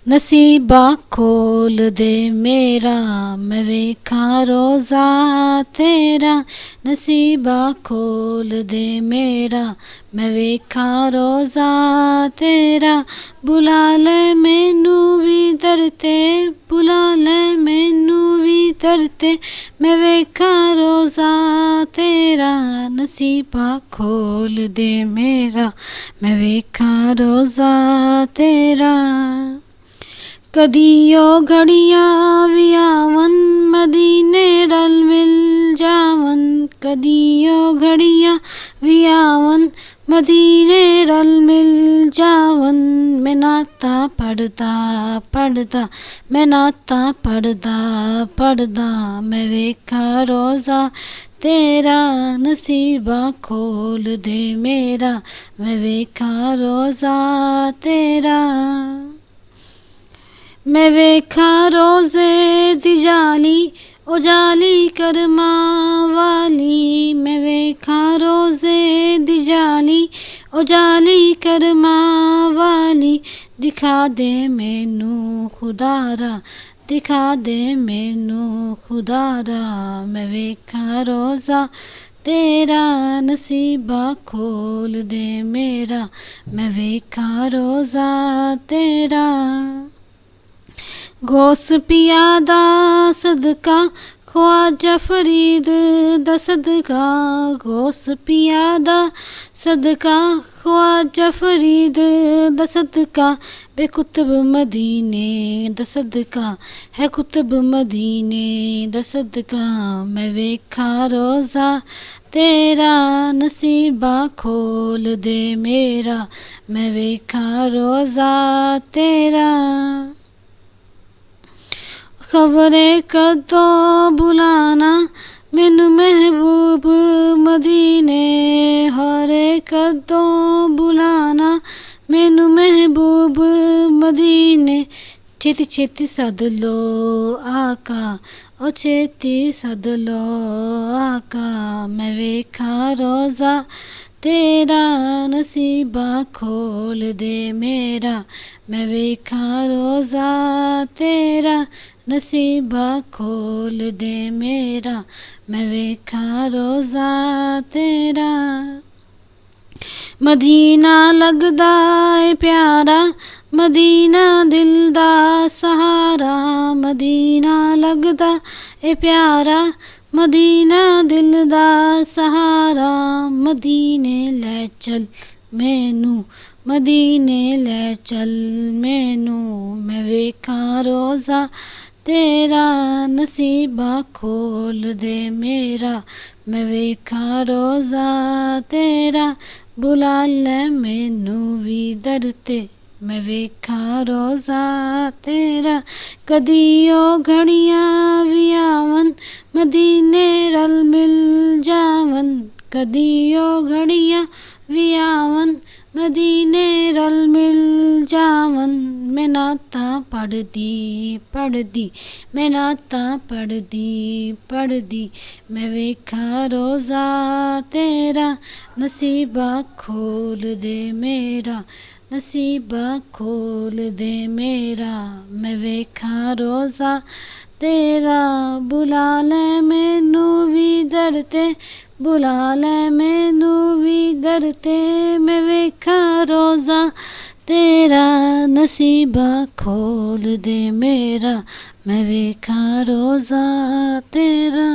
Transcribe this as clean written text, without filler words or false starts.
नसीबा खोल दे मेरा, मैं वेखा रोज़ा तेरा। नसीबा खोल दे मेरा, मैं वेखा रोज़ा तेरा। बुला ले मैनू भी दर ते, बुला ले मैनू भी दर ते, मैं वेखा रोज़ा तेरा। नसीबा खोल दे मेरा, मैं वेखा रोज़ा तेरा। कदी ओ घड़ियां भी आवन, मदीने रल मिल जावन। कदी ओ घड़ियां भी आवन, मदीने रल मिल जावन। मैं नाता पढ़दा पढ़दा, मैं नाता पढ़दा पढ़दा, मैं वेखा रोज़ा तेरा। नसीबा खोल दे मेरा, मैं वेखा रोज़ा तेरा। मैं वेखा रोज़े दी जाली, ओ जाली करमा वाली। मैं वेखा रोज़े दी जाली, ओ जाली करमा वाली। दिखा दे मैनू खुदारा, दिखा दे मैनू खुदारा, मैं वेखा रोज़ा तेरा। नसीबा खोल दे मेरा, मैं वेखा रोज़ा तेरा। गोस पिया दा सदका, ख्वाजा फरीद दा सदका। गोस पिया दा सदका, ख्वाजा फरीद दा सदका। बेकुतुब मदीने दा सदका, है कुतुब मदीने दा सदका। मैं वेखा रोज़ा तेरा, नसीबा खोल दे मेरा, मैं वेखा रोज़ा तेरा। खबरे कदों बुलाना मैनू महबूब मदीने। हरे कदों बुलाना मैनू महबूब मदीने। छेती छेती सद लो आका, ओ छेती सद लो आका। मैं वेखा रोज़ा तेरा, नसीबा खोल दे मेरा, मैं वेखा रोज़ा तेरा। नसीबा खोल दे मेरा, मैं वेखा रोज़ा तेरा। मदीना लगदा ए प्यारा, मदीना दिल दा सहारा। मदीना लगदा ए प्यारा, मदीना दिल दा सहारा। मदीने लै चल मैनू, मदीने लै चल मैनू, मैं वेखा रोज़ा तेरा। नसीबा खोल दे मेरा, मैं वेखा रोज़ा तेरा। बुला ले मैनू भी दर ते, मैं वेखा रोज़ा तेरा। कदी ओ घड़ियां भी आवन, मदीने रल मिल जावन। कदी ओ घड़ियां भी आवन, मदीने रल मिल जावन। मैं नाता पढ़दी पढ़दी, मैं नाता पढ़दी पढ़दी, मैं वेखा रोज़ा तेरा। नसीबा खोल दे मेरा, नसीबा खोल दे मेरा, मैं वेखा रोज़ा तेरा। बुला ले मैनू भी दर ते, बुला ले मैनू भी दर ते, मैं वेखा रोज़ा तेरा। नसीबा खोल दे मेरा, मैं वेखा रोज़ा तेरा।